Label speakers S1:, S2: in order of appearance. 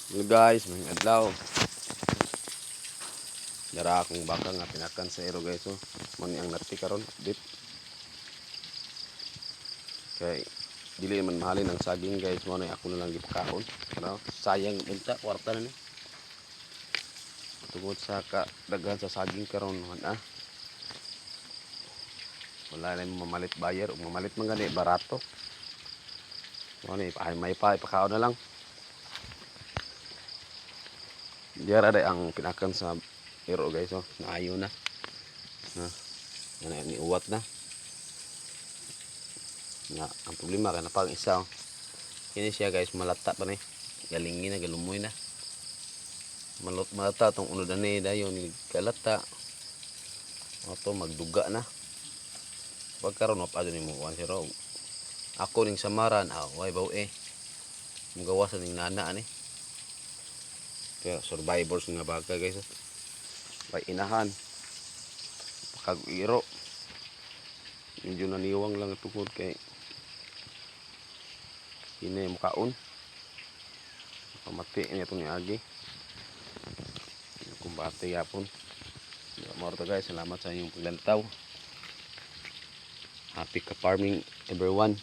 S1: Hello guys, mga adlaw. Dara akong baka nga pinakan sa ero guys. So, man ang nati karon update. Kay dili man mahalin ang saging guys, mo na ako na lang gipakaon. No? Sayang unta kwarta na ni. Tungod sa daghan sa saging karon man wala na mamalit buyer, ug mamalit man gani barato. Mo ni may ipakaon na lang. Diyara day ang pinakan sa ero guys, so naayo na. Ni uwat na. Nga ang problema kay napang isa. Kini siya guys malata pa ni. Galingin na galumoy na. Malata tong unod ani dayon ni kalata. Ato magduga na. Pagkaron pa ni mo kuan siro. Ako ning samaran way baw Mugawasan ning nana ani. Kaya survivors nga baga guys. Bay inahan. Pakag-iro. Medyo naniwang lang tungkol kay kini mukaon. Pamati niya itong agi. Kumbate yapon. Mga guys, salamat sa inyong paglantaw. Happy ka farming everyone.